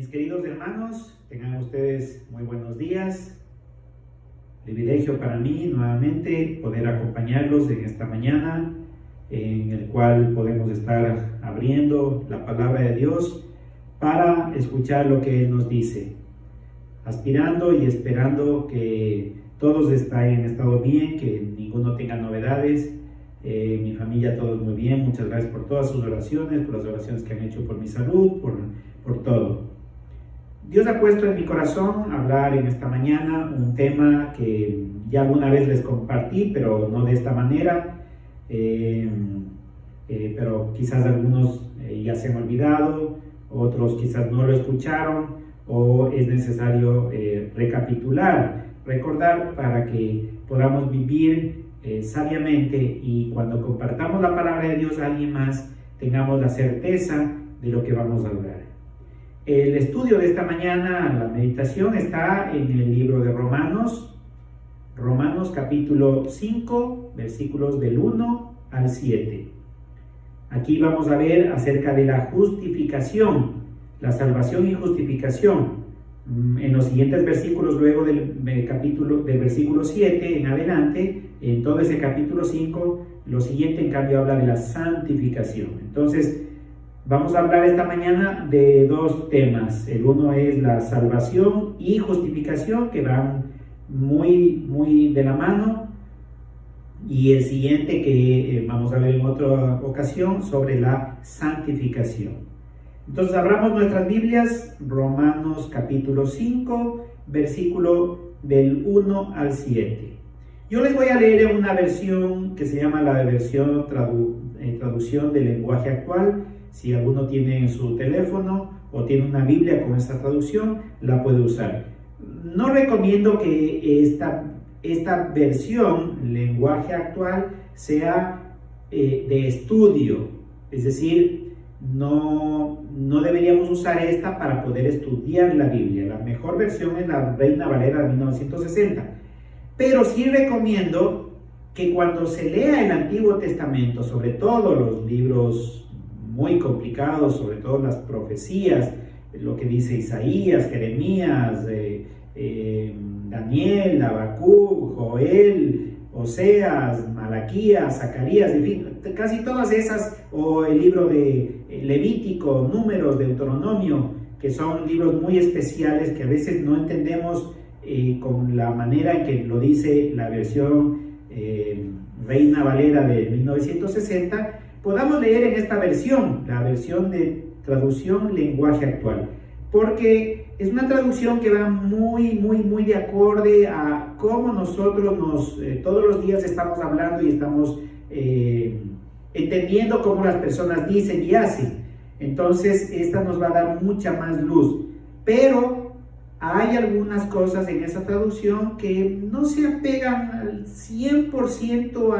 Mis queridos hermanos, tengan ustedes muy buenos días. Privilegio para mí nuevamente poder acompañarlos en esta mañana, en el cual podemos estar abriendo la palabra de Dios para escuchar lo que Él nos dice, aspirando y esperando que todos hayan estado bien, que ninguno tenga novedades. Mi familia, todos muy bien. Muchas gracias por todas sus oraciones, por las oraciones que han hecho por mi salud, por todo. Dios ha puesto en mi corazón hablar en esta mañana un tema que ya alguna vez les compartí, pero no de esta manera, pero quizás algunos ya se han olvidado, otros quizás no lo escucharon, o es necesario recordar para que podamos vivir sabiamente, y cuando compartamos la palabra de Dios a alguien más, tengamos la certeza de lo que vamos a hablar. El estudio de esta mañana, la meditación, está en el libro de Romanos capítulo 5, versículos del 1 al 7. Aquí vamos a ver acerca de la justificación, la salvación y justificación. En los siguientes versículos, luego del versículo 7 en adelante, en todo ese capítulo 5, lo siguiente en cambio habla de la santificación. Entonces, vamos a hablar esta mañana de dos temas. El uno es la salvación y justificación, que van muy de la mano. Y el siguiente que vamos a ver en otra ocasión, sobre la santificación. Entonces, abramos nuestras Biblias, Romanos capítulo 5, versículo del 1 al 7. Yo les voy a leer en una versión que se llama la versión traducción del lenguaje actual. Si alguno tiene en su teléfono o tiene una Biblia con esta traducción, la puede usar. No recomiendo que esta versión, lenguaje actual, sea de estudio. Es decir, no deberíamos usar esta para poder estudiar la Biblia. La mejor versión es la Reina Valera de 1960. Pero sí recomiendo que cuando se lea el Antiguo Testamento, sobre todo los libros muy complicados, sobre todo las profecías, lo que dice Isaías, Jeremías, Daniel, Habacuc, Joel, Oseas, Malaquías, Zacarías, en fin, casi todas esas, o el libro de Levítico, Números, Deuteronomio, que son libros muy especiales que a veces no entendemos con la manera en que lo dice la versión Reina Valera de 1960, podamos leer en esta versión, la versión de traducción lenguaje actual, porque es una traducción que va muy de acorde a cómo nosotros todos los días estamos hablando y estamos entendiendo cómo las personas dicen y hacen. Entonces, esta nos va a dar mucha más luz, pero hay algunas cosas en esa traducción que no se apegan al 100%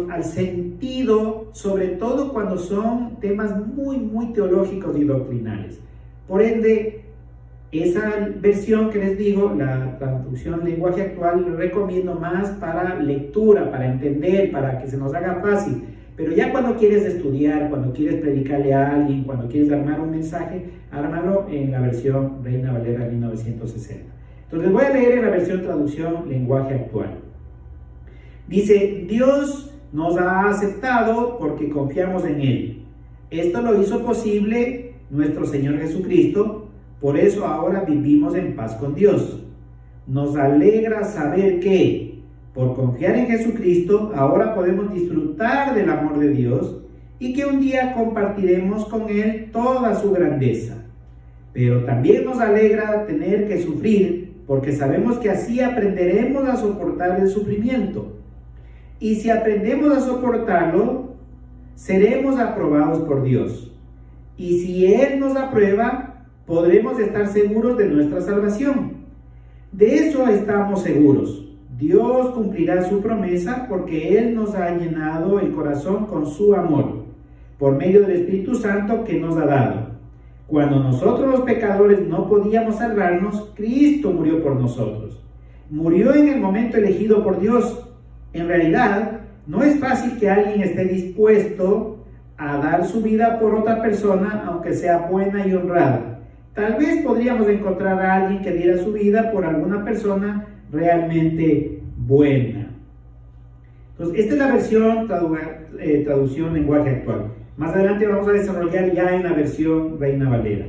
al sentido, sobre todo cuando son temas muy teológicos y doctrinales. Por ende, esa versión que les digo, la traducción lenguaje actual, lo recomiendo más para lectura, para entender, para que se nos haga fácil. Pero ya cuando quieres estudiar, cuando quieres predicarle a alguien, cuando quieres armar un mensaje, ármalo en la versión Reina Valera 1960. Entonces voy a leer en la versión traducción lenguaje actual. Dice: Dios nos ha aceptado porque confiamos en Él. Esto lo hizo posible nuestro Señor Jesucristo, por eso ahora vivimos en paz con Dios. Nos alegra saber que, por confiar en Jesucristo, ahora podemos disfrutar del amor de Dios y que un día compartiremos con Él toda su grandeza. Pero también nos alegra tener que sufrir, porque sabemos que así aprenderemos a soportar el sufrimiento. Y si aprendemos a soportarlo, seremos aprobados por Dios. Y si Él nos aprueba, podremos estar seguros de nuestra salvación. De eso estamos seguros. Dios cumplirá su promesa porque Él nos ha llenado el corazón con su amor, por medio del Espíritu Santo que nos ha dado. Cuando nosotros los pecadores no podíamos salvarnos, Cristo murió por nosotros. Murió en el momento elegido por Dios. En realidad, no es fácil que alguien esté dispuesto a dar su vida por otra persona, aunque sea buena y honrada. Tal vez podríamos encontrar a alguien que diera su vida por alguna persona realmente buena. Entonces, esta es la versión traducción lenguaje actual. Más adelante vamos a desarrollar ya en la versión Reina Valera.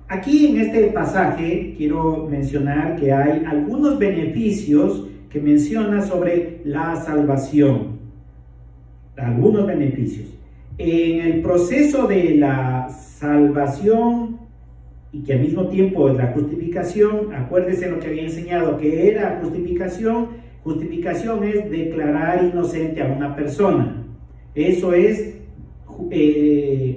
Aquí en este pasaje quiero mencionar que hay algunos beneficios que menciona sobre la salvación. Algunos beneficios. En el proceso de la salvación y que al mismo tiempo es la justificación, acuérdese lo que había enseñado, que era justificación. Justificación es declarar inocente a una persona. Eso es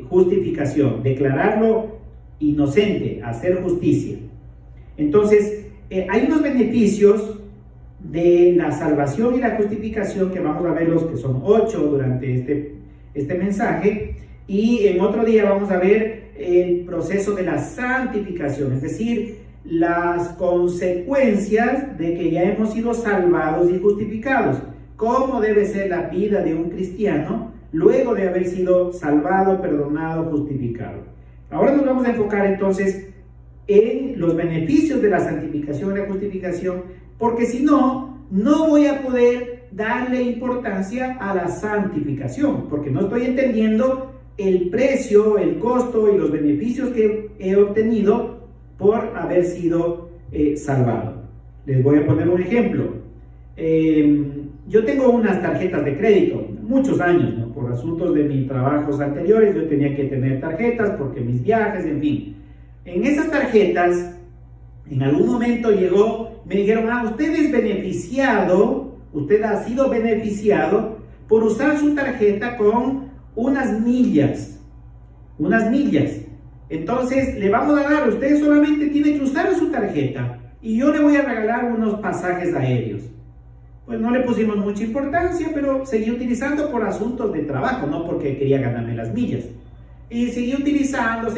justificación, declararlo inocente, hacer justicia. Entonces, hay unos beneficios de la salvación y la justificación que vamos a verlos, que son 8 durante este mensaje, y en otro día vamos a ver el proceso de la santificación, es decir, las consecuencias de que ya hemos sido salvados y justificados. ¿Cómo debe ser la vida de un cristiano luego de haber sido salvado, perdonado, justificado? Ahora nos vamos a enfocar entonces en los beneficios de la santificación y la justificación, porque si no, no voy a poder darle importancia a la santificación, porque no estoy entendiendo el precio, el costo y los beneficios que he obtenido por haber sido salvado. Les voy a poner un ejemplo. Yo tengo unas tarjetas de crédito, muchos años, ¿no? Por asuntos de mis trabajos anteriores, yo tenía que tener tarjetas porque mis viajes, en fin. En esas tarjetas, en algún momento me dijeron, usted es beneficiado, usted ha sido beneficiado por usar su tarjeta con unas millas. Entonces, le vamos a dar, usted solamente tiene que usar su tarjeta y yo le voy a regalar unos pasajes aéreos. Pues no le pusimos mucha importancia, pero seguí utilizando por asuntos de trabajo, no porque quería ganarme las millas. Y seguí utilizando,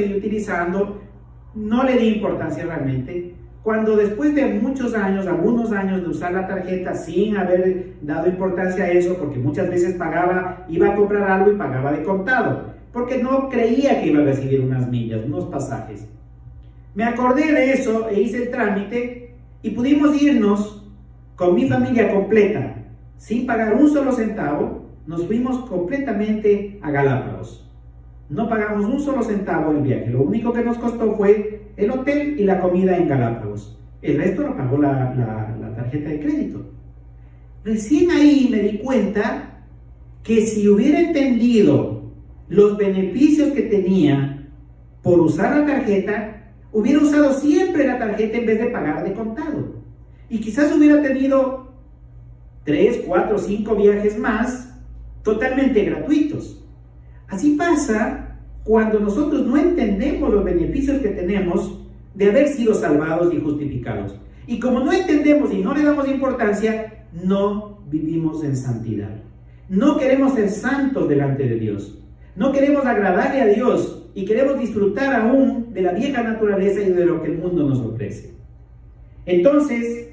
no le di importancia realmente. Cuando después de muchos años, algunos años de usar la tarjeta sin haber dado importancia a eso, porque muchas veces iba a comprar algo y pagaba de contado, porque no creía que iba a recibir unas millas, unos pasajes. Me acordé de eso e hice el trámite y pudimos irnos con mi familia completa, sin pagar un solo centavo. Nos fuimos completamente a Galápagos. No pagamos un solo centavo el viaje. Lo único que nos costó fue el hotel y la comida en Galápagos. El resto lo pagó la tarjeta de crédito. Recién ahí me di cuenta que si hubiera entendido los beneficios que tenía por usar la tarjeta, hubiera usado siempre la tarjeta en vez de pagar de contado. Y quizás hubiera tenido 3, 4, 5 viajes más totalmente gratuitos. Así pasa cuando nosotros no entendemos los beneficios que tenemos de haber sido salvados y justificados. Y como no entendemos y no le damos importancia, no vivimos en santidad. No queremos ser santos delante de Dios. No queremos agradarle a Dios y queremos disfrutar aún de la vieja naturaleza y de lo que el mundo nos ofrece. Entonces,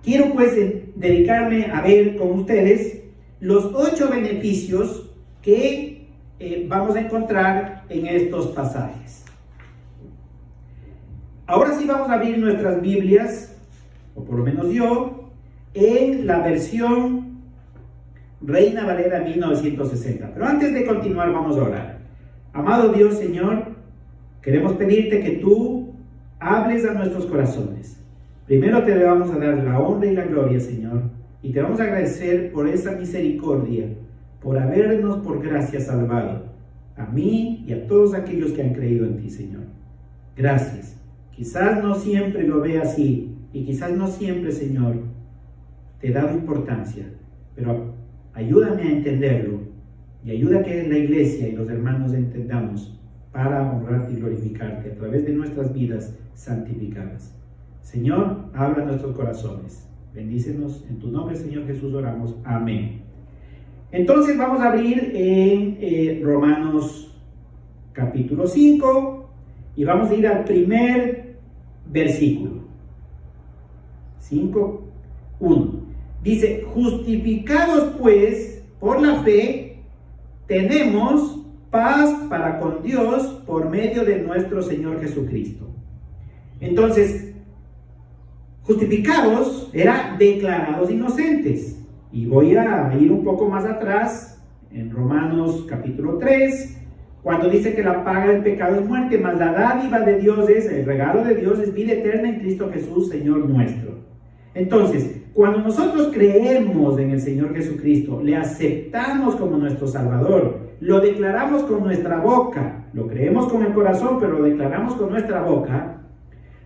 quiero pues dedicarme a ver con ustedes los 8 beneficios que vamos a encontrar en estos pasajes. Ahora sí vamos a abrir nuestras Biblias, o por lo menos yo, en la versión Reina Valera 1960. Pero antes de continuar vamos a orar. Amado Dios, Señor, queremos pedirte que tú hables a nuestros corazones. Primero te vamos a dar la honra y la gloria, Señor, y te vamos a agradecer por esa misericordia, por habernos por gracia salvado, a mí y a todos aquellos que han creído en ti, Señor. Gracias. Quizás no siempre lo vea así, y quizás no siempre, Señor, te he dado importancia, pero ayúdame a entenderlo, y ayuda a que la iglesia y los hermanos entendamos para honrarte y glorificarte a través de nuestras vidas santificadas. Señor, habla a nuestros corazones. Bendícenos en tu nombre, Señor Jesús, oramos. Amén. Entonces vamos a abrir en Romanos capítulo 5 y vamos a ir al primer versículo. 5:1. Dice, justificados pues por la fe, tenemos paz para con Dios por medio de nuestro Señor Jesucristo. Entonces, justificados era declarados inocentes. Y voy a ir un poco más atrás, en Romanos capítulo 3, cuando dice que la paga del pecado es muerte, mas la dádiva de Dios el regalo de Dios es vida eterna en Cristo Jesús, Señor nuestro. Entonces, cuando nosotros creemos en el Señor Jesucristo, le aceptamos como nuestro Salvador, lo declaramos con nuestra boca, lo creemos con el corazón, pero lo declaramos con nuestra boca,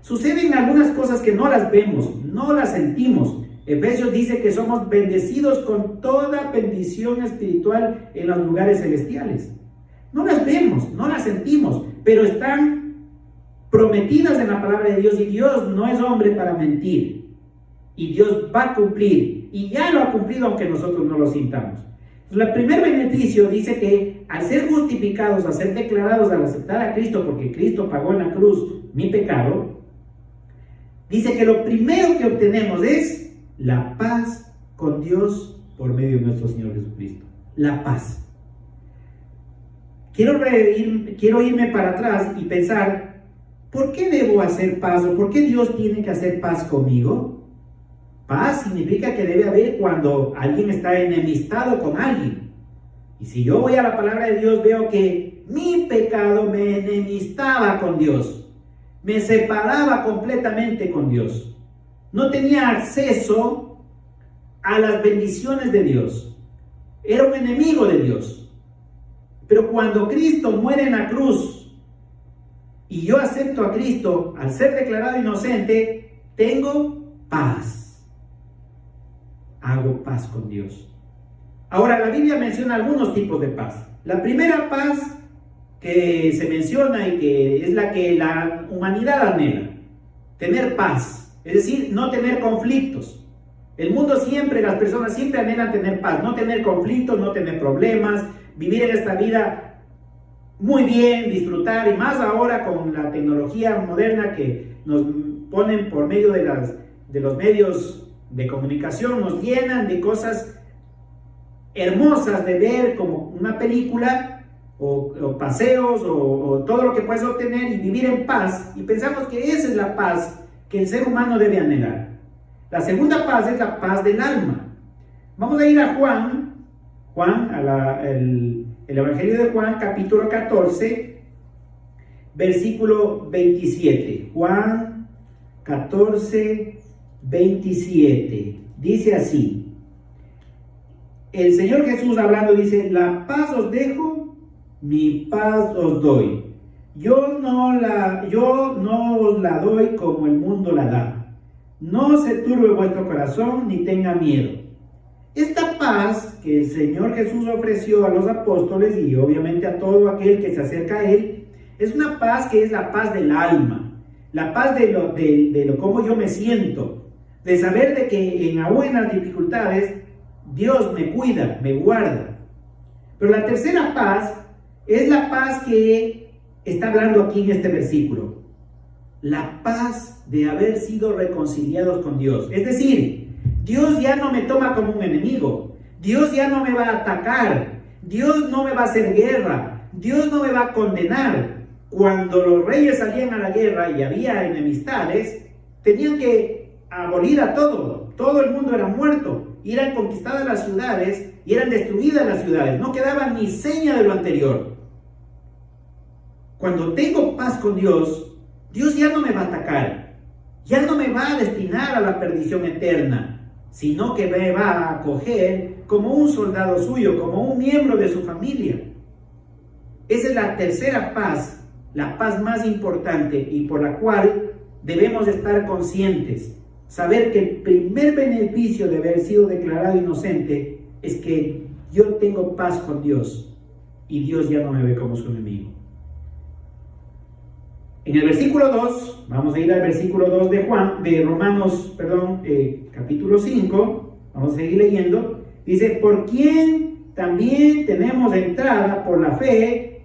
suceden algunas cosas que no las vemos, no las sentimos. Efesios dice que somos bendecidos con toda bendición espiritual en los lugares celestiales. No las vemos, no las sentimos, pero están prometidas en la palabra de Dios, y Dios no es hombre para mentir. Y Dios va a cumplir, y ya lo ha cumplido aunque nosotros no lo sintamos. El primer beneficio dice que al ser justificados, al ser declarados, al aceptar a Cristo, porque Cristo pagó en la cruz mi pecado, dice que lo primero que obtenemos es la paz con Dios por medio de nuestro Señor Jesucristo. La paz. Quiero irme para atrás y pensar, ¿por qué debo hacer paz? ¿O por qué Dios tiene que hacer paz conmigo? Paz significa que debe haber cuando alguien está enemistado con alguien. Y si yo voy a la palabra de Dios, veo que mi pecado me enemistaba con Dios. Me separaba completamente con Dios. No tenía acceso a las bendiciones de Dios. Era un enemigo de Dios. Pero cuando Cristo muere en la cruz y yo acepto a Cristo, al ser declarado inocente, tengo paz. Hago paz con Dios. Ahora, la Biblia menciona algunos tipos de paz. La primera paz que se menciona y que es la que la humanidad anhela, tener paz, es decir, no tener conflictos. El mundo siempre, las personas siempre anhelan tener paz, no tener conflictos, no tener problemas, vivir en esta vida muy bien, disfrutar, y más ahora con la tecnología moderna que nos ponen por medio de los medios de comunicación, nos llenan de cosas hermosas de ver, como una película o paseos o todo lo que puedes obtener y vivir en paz, y pensamos que esa es la paz que el ser humano debe anhelar. La segunda paz es la paz del alma. Vamos a ir a el Evangelio de Juan, capítulo 14, versículo 27. Juan 14, 27. Dice así. El Señor Jesús hablando dice: la paz os dejo, mi paz os doy. Yo no os la doy como el mundo la da. No se turbe vuestro corazón ni tenga miedo. Esta paz que el Señor Jesús ofreció a los apóstoles y obviamente a todo aquel que se acerca a Él, es una paz que es la paz del alma, la paz de cómo yo me siento, de saber de que en buenas dificultades Dios me cuida, me guarda. Pero la tercera paz es la paz que está hablando aquí en este versículo, la paz de haber sido reconciliados con Dios. Es decir, Dios ya no me toma como un enemigo, Dios ya no me va a atacar, Dios no me va a hacer guerra, Dios no me va a condenar. Cuando los reyes salían a la guerra y había enemistades, tenían que abolir a todo el mundo era muerto, y eran conquistadas las ciudades y eran destruidas las ciudades, no quedaba ni seña de lo anterior. Cuando tengo paz con Dios, Dios ya no me va a atacar, ya no me va a destinar a la perdición eterna, sino que me va a acoger como un soldado suyo, como un miembro de su familia. Esa es la tercera paz, la paz más importante y por la cual debemos estar conscientes. Saber que el primer beneficio de haber sido declarado inocente es que yo tengo paz con Dios y Dios ya no me ve como su enemigo. En el versículo 2, vamos a ir al versículo 2 de Romanos, capítulo 5, vamos a seguir leyendo. Dice: por quien también tenemos entrada por la fe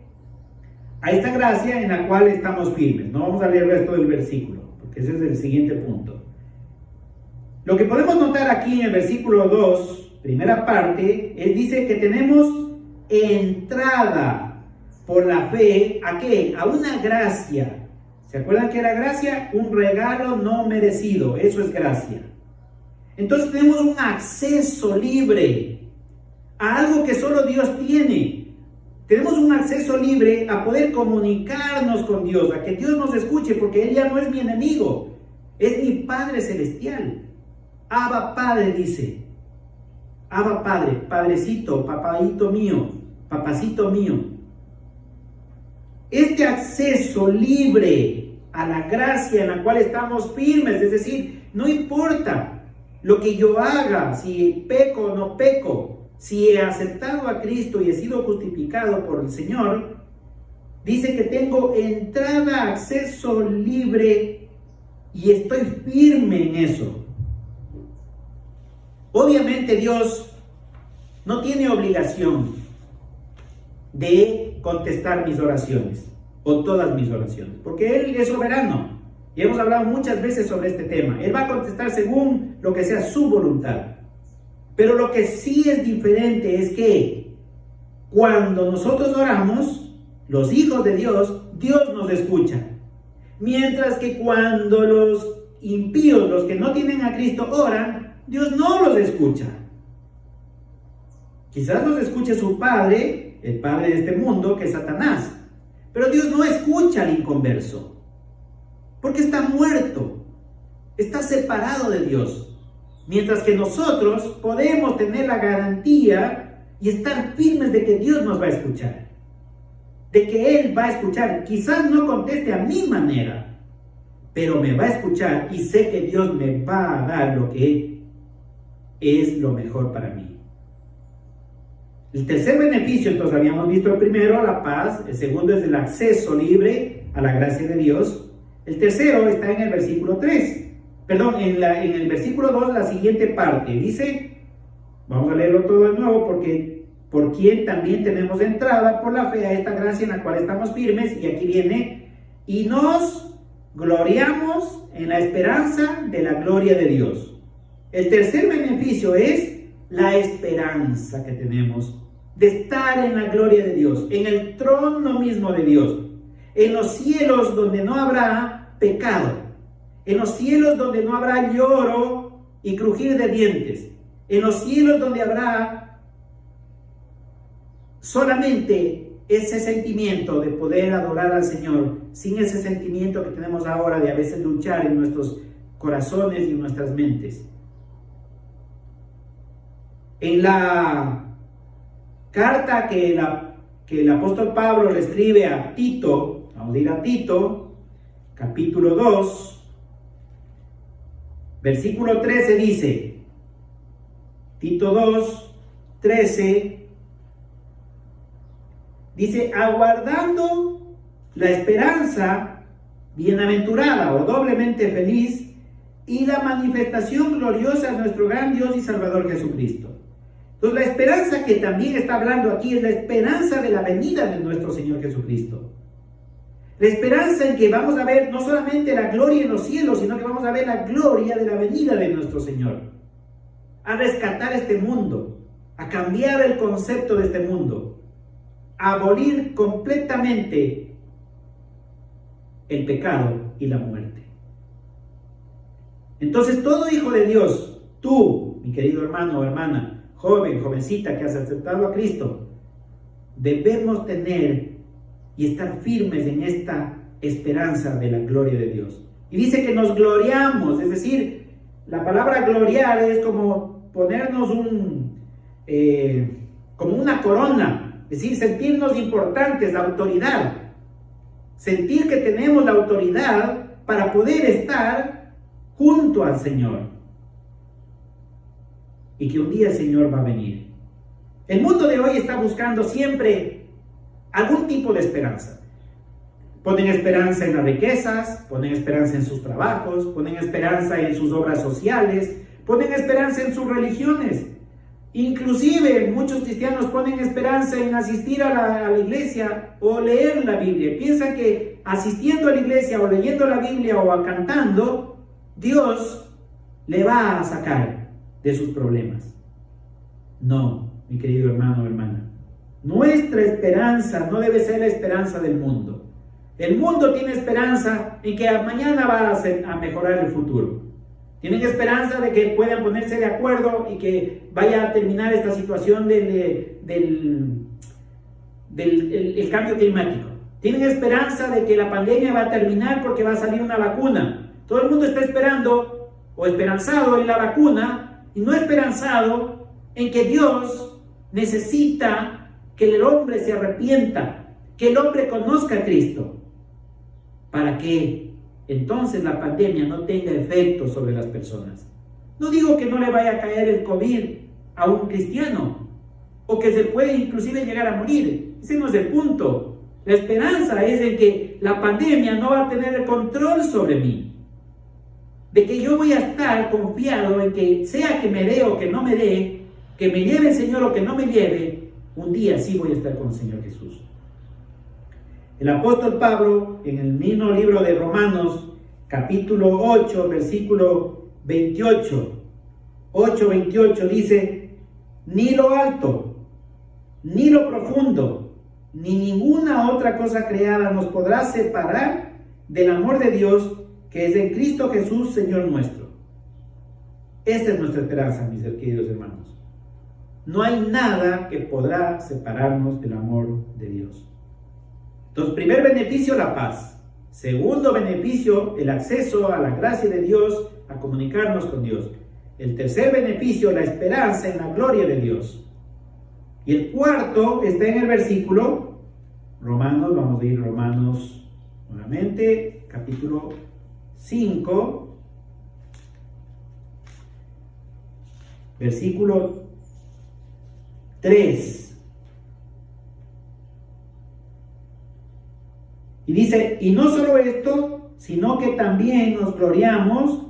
a esta gracia en la cual estamos firmes. No vamos a leer el resto del versículo, porque ese es el siguiente punto. Lo que podemos notar aquí en el versículo 2, primera parte, dice que tenemos entrada por la fe, ¿a qué? A una gracia. ¿Se acuerdan que era gracia? Un regalo no merecido, eso es gracia. Entonces tenemos un acceso libre a algo que solo Dios tiene. Tenemos un acceso libre a poder comunicarnos con Dios, a que Dios nos escuche, porque Él ya no es mi enemigo, es mi Padre Celestial. Abba Padre dice, Abba Padre, Padrecito, papaito mío, papacito mío. Este acceso libre a la gracia en la cual estamos firmes, es decir, no importa lo que yo haga, si peco o no peco, si he aceptado a Cristo y he sido justificado por el Señor, dice que tengo entrada, acceso libre y estoy firme en eso. Obviamente Dios no tiene obligación de contestar mis oraciones o todas mis oraciones, porque Él es soberano y hemos hablado muchas veces sobre este tema. Él va a contestar según lo que sea su voluntad, pero lo que sí es diferente es que cuando nosotros oramos, los hijos de Dios, Dios nos escucha, mientras que cuando los impíos, los que no tienen a Cristo, oran, Dios no los escucha. Quizás los escuche su padre, el padre de este mundo, que es Satanás. Pero Dios no escucha al inconverso, porque está muerto, está separado de Dios. Mientras que nosotros podemos tener la garantía y estar firmes de que Dios nos va a escuchar. De que Él va a escuchar. Quizás no conteste a mi manera, pero me va a escuchar y sé que Dios me va a dar lo que es lo mejor para mí. El tercer beneficio, entonces habíamos visto el primero, la paz. El segundo es el acceso libre a la gracia de Dios. El tercero está en el versículo 3. Perdón, en el versículo 2, la siguiente parte. Dice, vamos a leerlo todo de nuevo, porque por quien también tenemos entrada por la fe a esta gracia en la cual estamos firmes. Y aquí viene, y nos gloriamos en la esperanza de la gloria de Dios. El tercer beneficio es la esperanza que tenemos de estar en la gloria de Dios, en el trono mismo de Dios, en los cielos donde no habrá pecado, en los cielos donde no habrá lloro y crujir de dientes, en los cielos donde habrá solamente ese sentimiento de poder adorar al Señor, sin ese sentimiento que tenemos ahora de a veces luchar en nuestros corazones y en nuestras mentes. En la carta que el apóstol Pablo le escribe a Tito, vamos a ir a Tito, capítulo 2, versículo 13 dice, Tito 2, 13, dice, aguardando la esperanza bienaventurada o doblemente feliz y la manifestación gloriosa de nuestro gran Dios y Salvador Jesucristo. Entonces la esperanza que también está hablando aquí es la esperanza de la venida de nuestro Señor Jesucristo. La esperanza en que vamos a ver no solamente la gloria en los cielos, sino que vamos a ver la gloria de la venida de nuestro Señor. A rescatar este mundo, a cambiar el concepto de este mundo, a abolir completamente el pecado y la muerte. Entonces todo hijo de Dios, tú, mi querido hermano o hermana, joven, jovencita que has aceptado a Cristo, debemos tener y estar firmes en esta esperanza de la gloria de Dios. Y dice que nos gloriamos, es decir, la palabra gloriar es como ponernos como una corona, es decir, sentirnos importantes, la autoridad, sentir que tenemos la autoridad para poder estar junto al Señor. Y que un día el Señor va a venir. El mundo de hoy está buscando siempre algún tipo de esperanza. Ponen esperanza en las riquezas, ponen esperanza en sus trabajos, ponen esperanza en sus obras sociales, ponen esperanza en sus religiones. Inclusive muchos cristianos ponen esperanza en asistir a la iglesia o leer la Biblia. Piensan que asistiendo a la iglesia o leyendo la Biblia o cantando, Dios le va a sacar de sus problemas. No, mi querido hermano o hermana. Nuestra esperanza no debe ser la esperanza del mundo. El mundo tiene esperanza en que mañana va a mejorar el futuro. Tienen esperanza de que puedan ponerse de acuerdo y que vaya a terminar esta situación del cambio climático. Tienen esperanza de que la pandemia va a terminar porque va a salir una vacuna. Todo el mundo está esperando o esperanzado en la vacuna y no esperanzado en que Dios necesita que el hombre se arrepienta, que el hombre conozca a Cristo, para que entonces la pandemia no tenga efecto sobre las personas. No digo que no le vaya a caer el COVID a un cristiano, o que se puede inclusive llegar a morir. Ese no es el punto. La esperanza es en que la pandemia no va a tener el control sobre mí. De que yo voy a estar confiado en que sea que me dé o que no me dé, que me lleve el Señor o que no me lleve, un día sí voy a estar con el Señor Jesús. El apóstol Pablo, en el mismo libro de Romanos, capítulo 8, versículo 28, 8:28 dice: ni lo alto, ni lo profundo, ni ninguna otra cosa creada nos podrá separar del amor de Dios que es en Cristo Jesús, Señor nuestro. Esta es nuestra esperanza, mis queridos hermanos. No hay nada que podrá separarnos del amor de Dios. Entonces, primer beneficio, la paz. Segundo beneficio, el acceso a la gracia de Dios, a comunicarnos con Dios. El tercer beneficio, la esperanza en la gloria de Dios. Y el cuarto está en el versículo Romanos, vamos a ir Romanos nuevamente, capítulo 5, versículo 3. Y dice: y no solo esto, sino que también nos gloriamos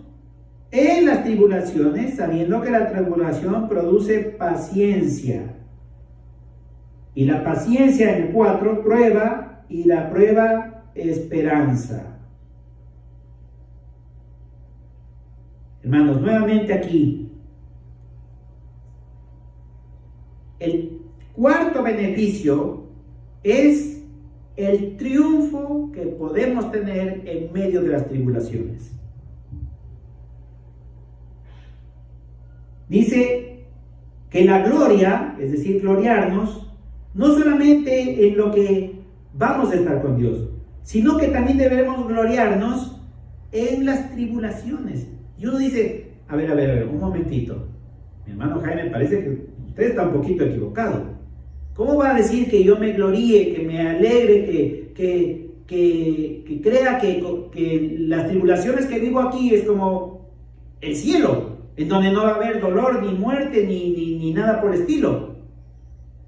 en las tribulaciones, sabiendo que la tribulación produce paciencia. Y la paciencia, en el 4, prueba, y la prueba, esperanza. Hermanos, nuevamente aquí, el cuarto beneficio es el triunfo que podemos tener en medio de las tribulaciones. Dice que la gloria, es decir, gloriarnos, no solamente en lo que vamos a estar con Dios, sino que también debemos gloriarnos en las tribulaciones. Y uno dice: a ver, un momentito, mi hermano Jaime, parece que usted está un poquito equivocado. ¿Cómo va a decir que yo me gloríe, que me alegre, que crea que las tribulaciones que vivo aquí es como el cielo, en donde no va a haber dolor, ni muerte, ni nada por el estilo?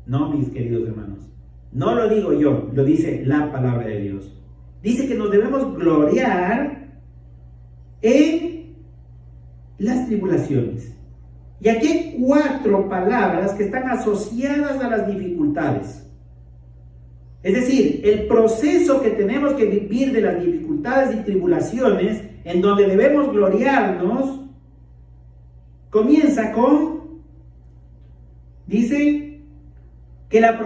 No, mis queridos hermanos, no lo digo yo, lo dice la palabra de Dios. Dice que nos debemos gloriar en las tribulaciones. Y aquí hay 4 palabras que están asociadas a las dificultades. Es decir, el proceso que tenemos que vivir de las dificultades y tribulaciones, en donde debemos gloriarnos, comienza con, dice, que la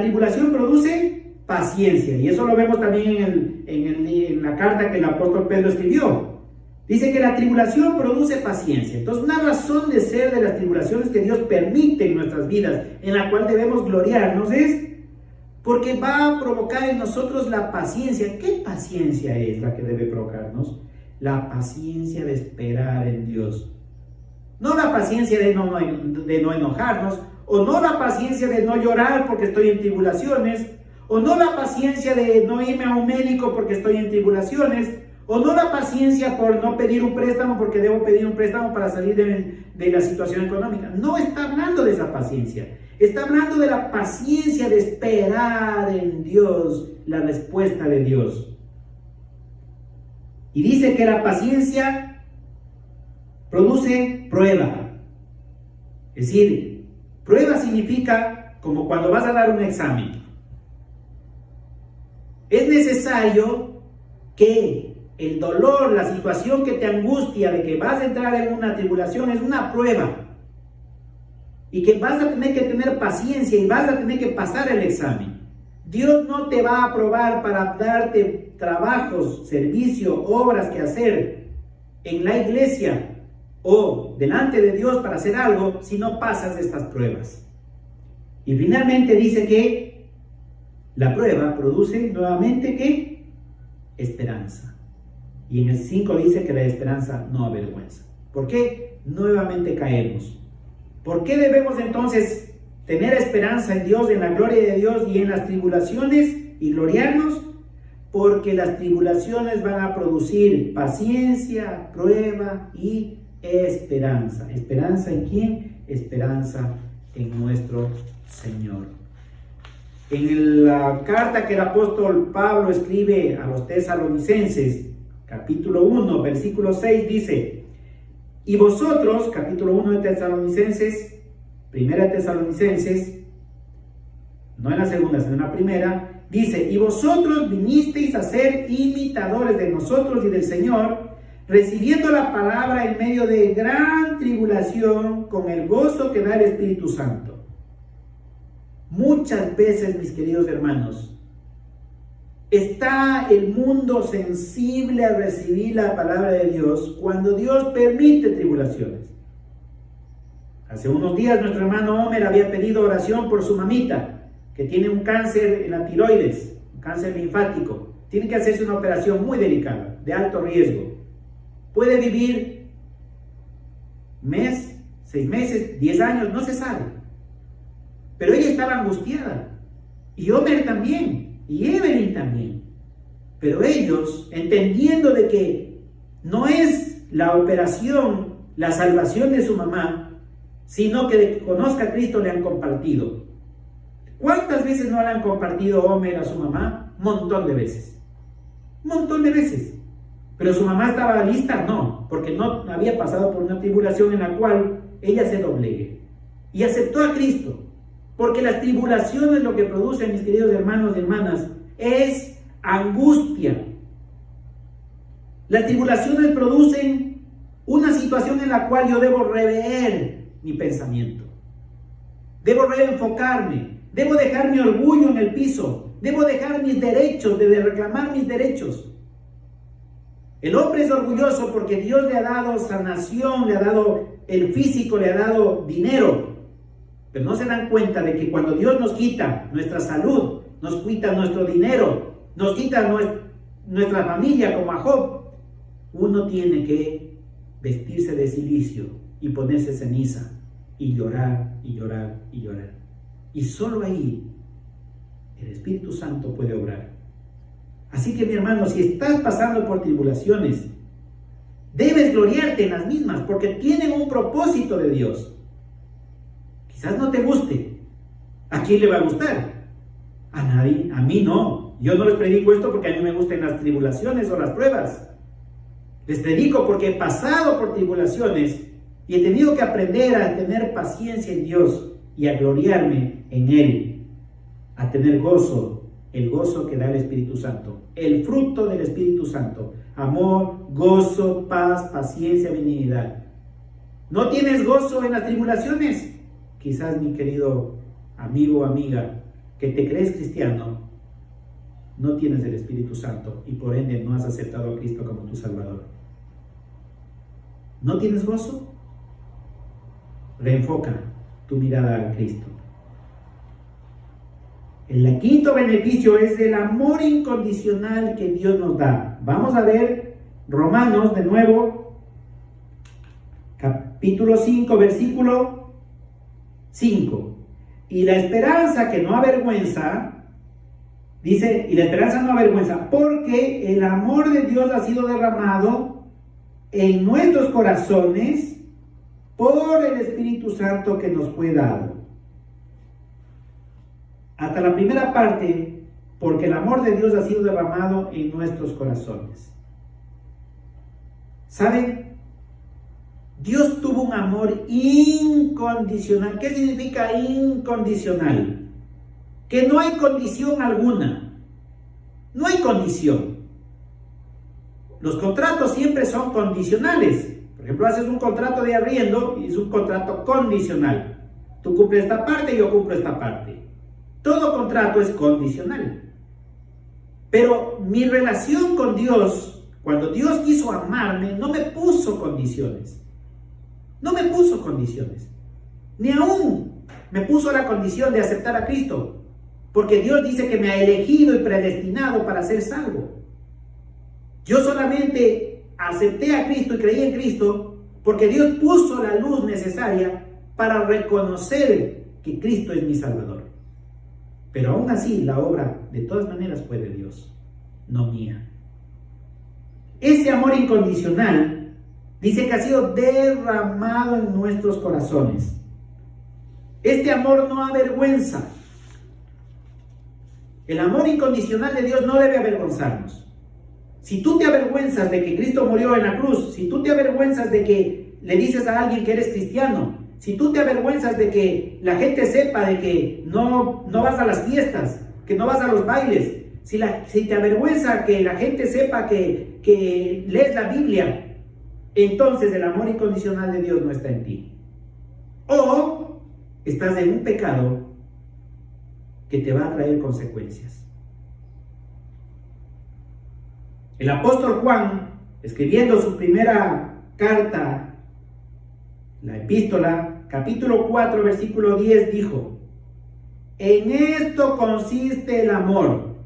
tribulación produce paciencia. Y eso lo vemos también en la carta que el apóstol Pedro escribió. Dice que la tribulación produce paciencia. Entonces, una razón de ser de las tribulaciones que Dios permite en nuestras vidas, en la cual debemos gloriarnos, es porque va a provocar en nosotros la paciencia. ¿Qué paciencia es la que debe provocarnos? La paciencia de esperar en Dios. No la paciencia de no enojarnos, o no la paciencia de no llorar porque estoy en tribulaciones, o no la paciencia de no irme a un médico porque estoy en tribulaciones, o no la paciencia por no pedir un préstamo porque debo pedir un préstamo para salir de la situación económica. No está hablando de esa paciencia. Está hablando de la paciencia de esperar en Dios la respuesta de Dios. Y dice que la paciencia produce prueba. Es decir, prueba significa como cuando vas a dar un examen. Es necesario que el dolor, la situación que te angustia de que vas a entrar en una tribulación, es una prueba. y que vas a tener que tener paciencia y vas a tener que pasar el examen. Dios no te va a aprobar para darte trabajos, servicio, obras que hacer en la iglesia o delante de Dios para hacer algo si no pasas estas pruebas. Y finalmente dice que la prueba produce nuevamente ¿qué? Esperanza. Y en el 5 dice que la esperanza no avergüenza. ¿Por qué? Nuevamente caemos. ¿Por qué debemos entonces tener esperanza en Dios, en la gloria de Dios y en las tribulaciones y gloriarnos? Porque las tribulaciones van a producir paciencia, prueba y esperanza. ¿Esperanza en quién? Esperanza en nuestro Señor. En la carta que el apóstol Pablo escribe a los tesalonicenses, capítulo 1, versículo 6, dice: y vosotros, capítulo 1 de Tesalonicenses, primera Tesalonicenses, no en la segunda, sino en la primera, dice: y vosotros vinisteis a ser imitadores de nosotros y del Señor, recibiendo la palabra en medio de gran tribulación, con el gozo que da el Espíritu Santo. Muchas veces, mis queridos hermanos, está el mundo sensible a recibir la palabra de Dios cuando Dios permite tribulaciones. Hace unos días nuestro hermano Homer había pedido oración por su mamita, que tiene un cáncer en la tiroides, un cáncer linfático. Tiene que hacerse una operación muy delicada, de alto riesgo. Puede vivir mes, 6 meses, 10 años, no se sabe. Pero ella estaba angustiada. Y Homer también. Y Evelyn también. Pero ellos, entendiendo de que no es la operación la salvación de su mamá, sino que de que conozca a Cristo, le han compartido. ¿Cuántas veces no le han compartido Homer a su mamá? Un montón de veces. Un montón de veces. Pero su mamá estaba lista, no, porque no había pasado por una tribulación en la cual ella se doblegue. Y aceptó a Cristo. Porque las tribulaciones lo que producen, mis queridos hermanos y hermanas, es angustia. Las tribulaciones producen una situación en la cual yo debo rever mi pensamiento. Debo reenfocarme. Debo dejar mi orgullo en el piso. Debo dejar mis derechos, de reclamar mis derechos. El hombre es orgulloso porque Dios le ha dado sanación, le ha dado el físico, le ha dado dinero. Pero no se dan cuenta de que cuando Dios nos quita nuestra salud, nos quita nuestro dinero, nos quita nuestra familia, como a Job, uno tiene que vestirse de cilicio y ponerse ceniza y llorar y llorar y llorar. Y solo ahí el Espíritu Santo puede obrar. Así que, mi hermano, si estás pasando por tribulaciones, debes gloriarte en las mismas porque tienen un propósito de Dios. Quizás no te guste. ¿A quién le va a gustar? A nadie. A mí no. Yo no les predico esto porque a mí me gustan las tribulaciones o las pruebas. Les predico porque he pasado por tribulaciones y he tenido que aprender a tener paciencia en Dios y a gloriarme en Él, a tener gozo, el gozo que da el Espíritu Santo, el fruto del Espíritu Santo: amor, gozo, paz, paciencia, benignidad. ¿No tienes gozo en las tribulaciones? Quizás, mi querido amigo o amiga, que te crees cristiano, no tienes el Espíritu Santo y por ende no has aceptado a Cristo como tu Salvador. ¿No tienes gozo? Reenfoca tu mirada a Cristo. El quinto beneficio es el amor incondicional que Dios nos da. Vamos a ver Romanos de nuevo, capítulo 5, versículo 5. Y la esperanza que no avergüenza, dice, y la esperanza no avergüenza, porque el amor de Dios ha sido derramado en nuestros corazones por el Espíritu Santo que nos fue dado. Hasta la primera parte, porque el amor de Dios ha sido derramado en nuestros corazones. ¿Saben? Dios tuvo un amor incondicional. ¿Qué significa incondicional? Que no hay condición alguna. No hay condición. Los contratos siempre son condicionales. Por ejemplo, haces un contrato de arriendo y es un contrato condicional. Tú cumples esta parte, yo cumplo esta parte. Todo contrato es condicional. Pero mi relación con Dios, cuando Dios quiso amarme, no me puso condiciones. No me puso condiciones. Ni aún me puso la condición de aceptar a Cristo. Porque Dios dice que me ha elegido y predestinado para ser salvo. Yo solamente acepté a Cristo y creí en Cristo porque Dios puso la luz necesaria para reconocer que Cristo es mi Salvador. Pero aún así, la obra de todas maneras fue de Dios, no mía. Ese amor incondicional dice que ha sido derramado en nuestros corazones. Este amor no avergüenza. El amor incondicional de Dios no debe avergonzarnos. Si tú te avergüenzas de que Cristo murió en la cruz, si tú te avergüenzas de que le dices a alguien que eres cristiano, si tú te avergüenzas de que la gente sepa de que no vas a las fiestas, que no vas a los bailes, si te avergüenza que la gente sepa que lees la Biblia, entonces el amor incondicional de Dios no está en ti. O estás en un pecado que te va a traer consecuencias. El apóstol Juan, escribiendo su primera carta, la epístola, capítulo 4, versículo 10, dijo: en esto consiste el amor,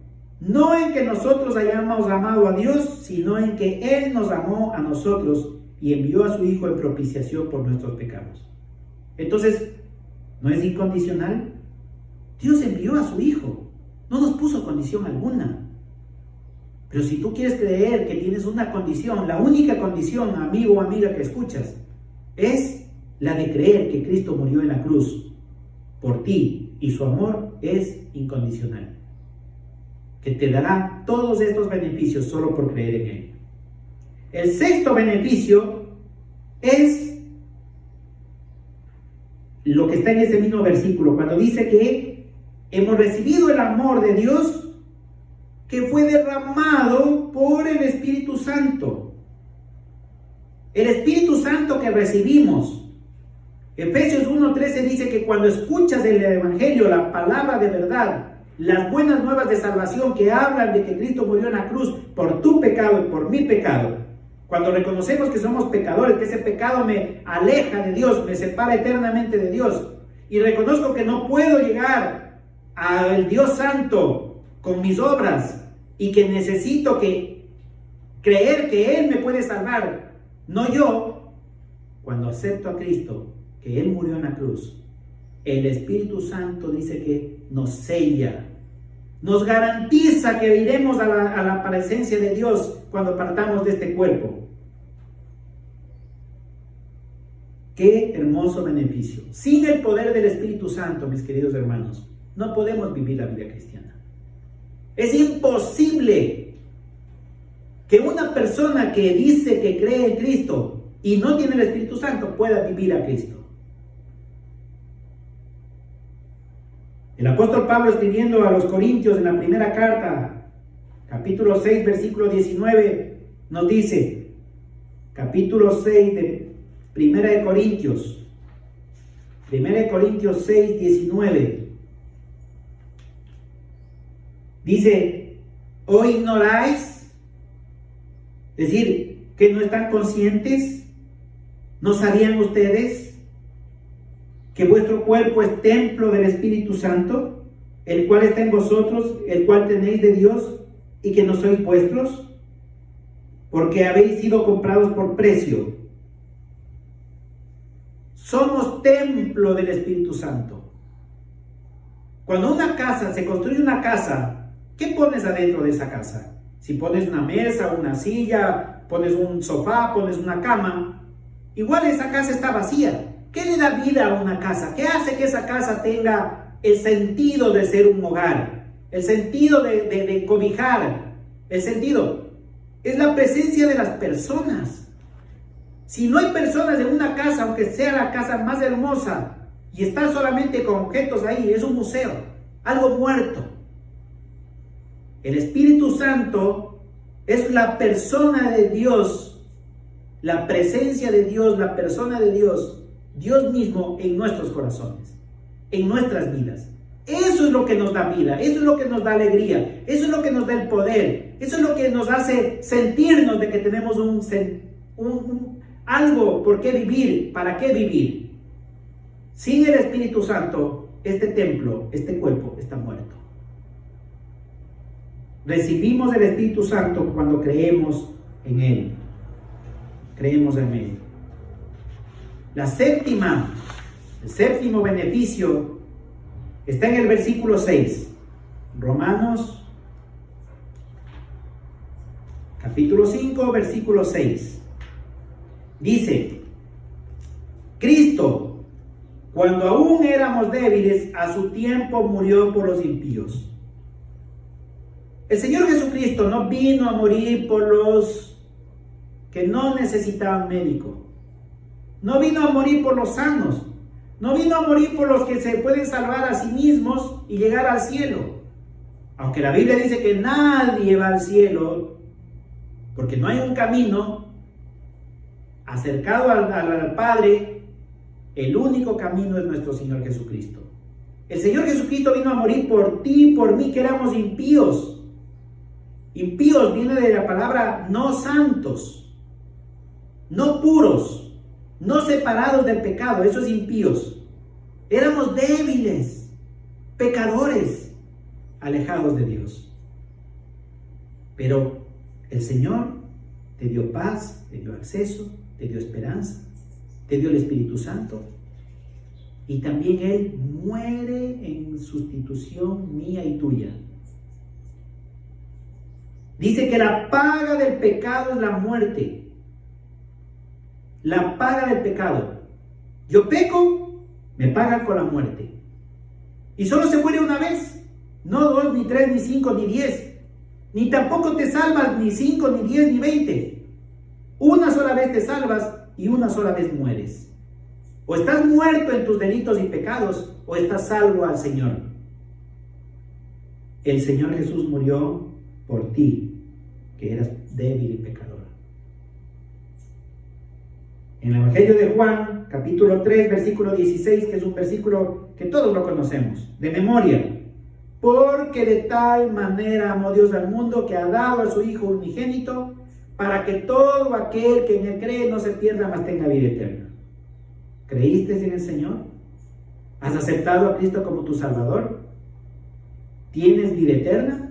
no en que nosotros hayamos amado a Dios, sino en que Él nos amó a nosotros y envió a su Hijo en propiciación por nuestros pecados. Entonces, ¿no es incondicional? Dios envió a su Hijo, no nos puso condición alguna. Pero si tú quieres creer que tienes una condición, la única condición, amigo o amiga que escuchas, es la de creer que Cristo murió en la cruz por ti y su amor es incondicional, que te dará todos estos beneficios solo por creer en Él. El sexto beneficio es lo que está en ese mismo versículo, cuando dice que hemos recibido el amor de Dios que fue derramado por el Espíritu Santo. El Espíritu Santo que recibimos. Efesios 1:13 dice que cuando escuchas el Evangelio, la palabra de verdad, las buenas nuevas de salvación que hablan de que Cristo murió en la cruz por tu pecado y por mi pecado, cuando reconocemos que somos pecadores, que ese pecado me aleja de Dios, me separa eternamente de Dios, y reconozco que no puedo llegar al Dios Santo con mis obras y que necesito creer que Él me puede salvar, no yo. Cuando acepto a Cristo, que Él murió en la cruz, el Espíritu Santo dice que nos sella, nos garantiza que iremos a la presencia de Dios cuando partamos de este cuerpo. Qué hermoso beneficio. Sin el poder del Espíritu Santo, mis queridos hermanos, no podemos vivir la vida cristiana. Es imposible que una persona que dice que cree en Cristo y no tiene el Espíritu Santo pueda vivir a Cristo. El apóstol Pablo, escribiendo a los Corintios en la primera carta, capítulo 6, versículo 19, nos dice, capítulo 6 de Primera de Corintios 6, 19, dice: ¿o ignoráis? Es decir, que no están conscientes, ¿no sabían ustedes que vuestro cuerpo es templo del Espíritu Santo, el cual está en vosotros, el cual tenéis de Dios, y que no sois vuestros? Porque habéis sido comprados por precio. Somos templo del Espíritu Santo. Cuando se construye una casa, ¿qué pones adentro de esa casa? Si pones una mesa, una silla, pones un sofá, pones una cama, igual esa casa está vacía. ¿Qué le da vida a una casa? ¿Qué hace que esa casa tenga el sentido de ser un hogar? El sentido de cobijar. El sentido es la presencia de las personas. Si no hay personas en una casa, aunque sea la casa más hermosa, y está solamente con objetos ahí, es un museo, algo muerto. El Espíritu Santo es la persona de Dios, la presencia de Dios, la persona de Dios, Dios mismo en nuestros corazones. en nuestras vidas. Eso es lo que nos da vida, eso es lo que nos da alegría, eso es lo que nos da el poder, eso es lo que nos hace sentirnos de que tenemos algo por qué vivir, para qué vivir. Sin el Espíritu Santo, este templo, este cuerpo está muerto. Recibimos el Espíritu Santo cuando creemos en Él. Creemos en Él. El séptimo beneficio está en el versículo 6. Romanos, capítulo 5, versículo 6. Dice: Cristo, cuando aún éramos débiles, a su tiempo murió por los impíos. El Señor Jesucristo no vino a morir por los que no necesitaban médico. No vino a morir por los sanos. No vino a morir por los que se pueden salvar a sí mismos y llegar al cielo. Aunque la Biblia dice que nadie va al cielo, porque no hay un camino acercado al Padre. El único camino es nuestro Señor Jesucristo. El Señor Jesucristo vino a morir por ti y por mí, que éramos impíos. Impíos viene de la palabra no santos, no puros, no separados del pecado. Eso es impíos. Éramos débiles, pecadores, alejados de Dios. Pero el Señor te dio paz, te dio acceso, te dio esperanza, te dio el Espíritu Santo. Y también Él muere en sustitución mía y tuya. Dice que la paga del pecado es la muerte. La paga del pecado. Yo peco, me pagan con la muerte. Y solo se muere una vez. No 2, ni 3, ni 5, ni 10. Ni tampoco te salvas ni 5, ni 10, ni 20. Una sola vez te salvas y una sola vez mueres. O estás muerto en tus delitos y pecados, o estás salvo al Señor. El Señor Jesús murió por ti, que eras débil y pecador. En el Evangelio de Juan, capítulo 3, versículo 16, que es un versículo que todos lo conocemos, de memoria. Porque de tal manera amó Dios al mundo, que ha dado a su Hijo unigénito, para que todo aquel que en Él cree no se pierda, mas tenga vida eterna. ¿Creíste en el Señor? ¿Has aceptado a Cristo como tu Salvador? ¿Tienes vida eterna?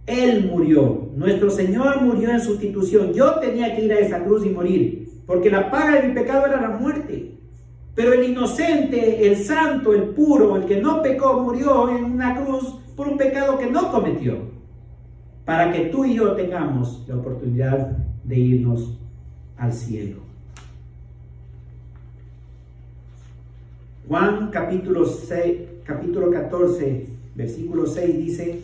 Él murió, nuestro Señor murió en sustitución. Yo tenía que ir a esa cruz y morir, porque la paga de mi pecado era la muerte. Pero el inocente, el santo, el puro, el que no pecó, murió en una cruz por un pecado que no cometió, para que tú y yo tengamos la oportunidad de irnos al cielo. Juan capítulo 14, versículo 6 dice: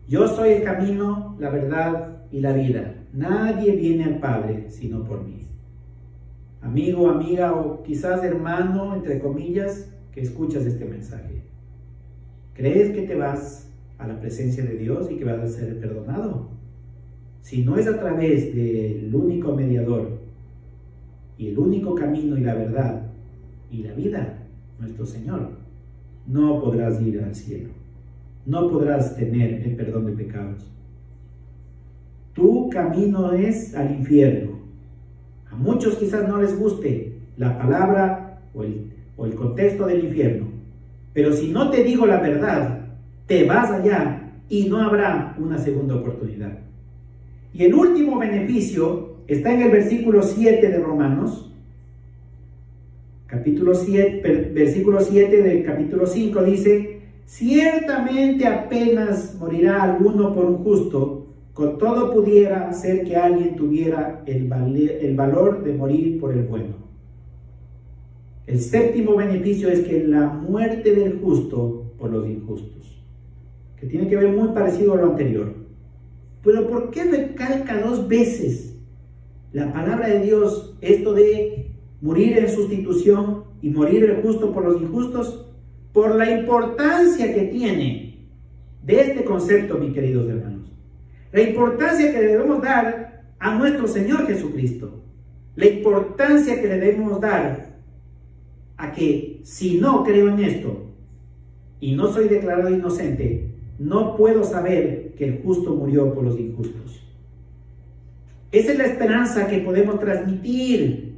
Yo soy el camino, la verdad y la vida. Nadie viene al Padre sino por mí. Amigo, amiga, o quizás hermano, entre comillas, que escuchas este mensaje. ¿Crees que te vas a la presencia de Dios y que vas a ser perdonado? Si no es a través del único mediador y el único camino y la verdad y la vida, nuestro Señor, no podrás ir al cielo. No podrás tener el perdón de pecados. Tu camino es al infierno. A muchos quizás no les guste la palabra o el contexto del infierno, pero si no te digo la verdad, te vas allá y no habrá una segunda oportunidad. Y el último beneficio está en el versículo 7 de Romanos, capítulo 7, versículo 7 del capítulo 5, dice: Ciertamente apenas morirá alguno por un justo, con todo pudiera ser que alguien tuviera el valor de morir por el bueno. El séptimo beneficio es que la muerte del justo por los injustos, que tiene que ver muy parecido a lo anterior. Pero ¿por qué recalca dos veces la palabra de Dios esto de morir en sustitución y morir el justo por los injustos? Por la importancia que tiene de este concepto, mis queridos hermanos. La importancia que le debemos dar a nuestro Señor Jesucristo. La importancia que le debemos dar a que si no creo en esto y no soy declarado inocente, no puedo saber que el justo murió por los injustos. Esa es la esperanza que podemos transmitir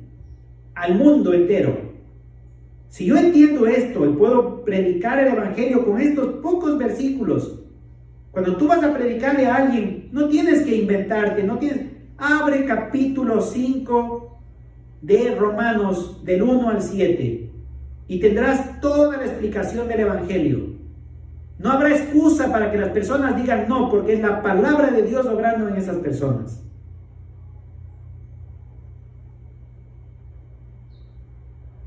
al mundo entero. Si yo entiendo esto y puedo predicar el evangelio con estos pocos versículos, cuando tú vas a predicarle a alguien, no tienes que inventarte, abre capítulo 5 de Romanos del 1 al 7 y tendrás toda la explicación del evangelio. No habrá excusa para que las personas digan no, porque es la palabra de Dios obrando en esas personas.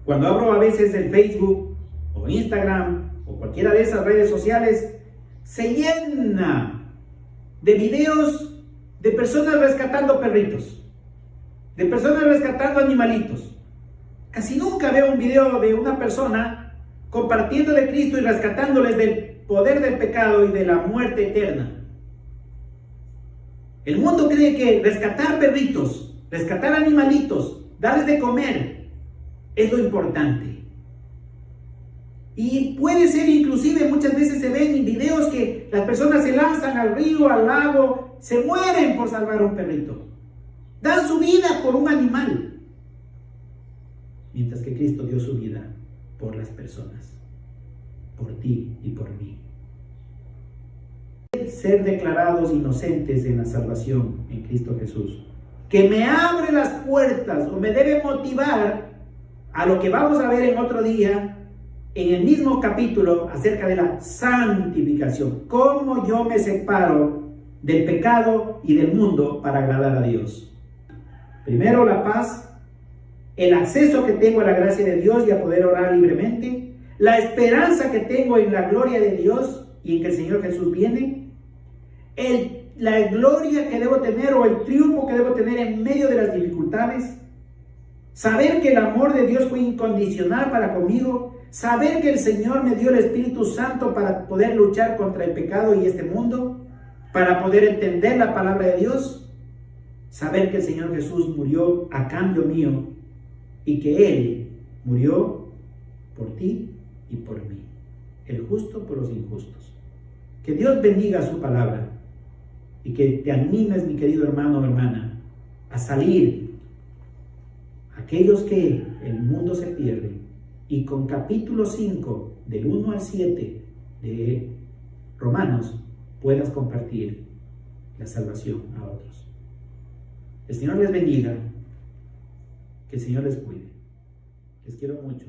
Cuando abro a veces el Facebook o Instagram o cualquiera de esas redes sociales, se llena de videos de personas rescatando perritos, de personas rescatando animalitos. Casi nunca veo un video de una persona compartiendo de Cristo y rescatándoles del poder del pecado y de la muerte eterna. El mundo cree que rescatar perritos, rescatar animalitos, darles de comer, es lo importante. Y puede ser, inclusive muchas veces se ven en videos que las personas se lanzan al río, al lago, se mueren por salvar a un perrito, dan su vida por un animal, mientras que Cristo dio su vida por las personas, por ti y por mí. Ser declarados inocentes en la salvación en Cristo Jesús, que me abre las puertas o me debe motivar a lo que vamos a ver en otro día, en el mismo capítulo, acerca de la santificación. Cómo yo me separo del pecado y del mundo para agradar a Dios. Primero, la paz, el acceso que tengo a la gracia de Dios y a poder orar libremente, la esperanza que tengo en la gloria de Dios y en que el Señor Jesús viene, la gloria que debo tener o el triunfo que debo tener en medio de las dificultades, saber que el amor de Dios fue incondicional para conmigo, saber que el Señor me dio el Espíritu Santo para poder luchar contra el pecado y este mundo, para poder entender la palabra de Dios, saber que el Señor Jesús murió a cambio mío y que Él murió por ti y por mí, el justo por los injustos. Que Dios bendiga su palabra y que te animes, mi querido hermano o hermana, a salir aquellos que el mundo se pierde y con capítulo 5 del 1 al 7 de Romanos puedas compartir la salvación a otros. El Señor les bendiga, que el Señor les cuide. Les quiero mucho.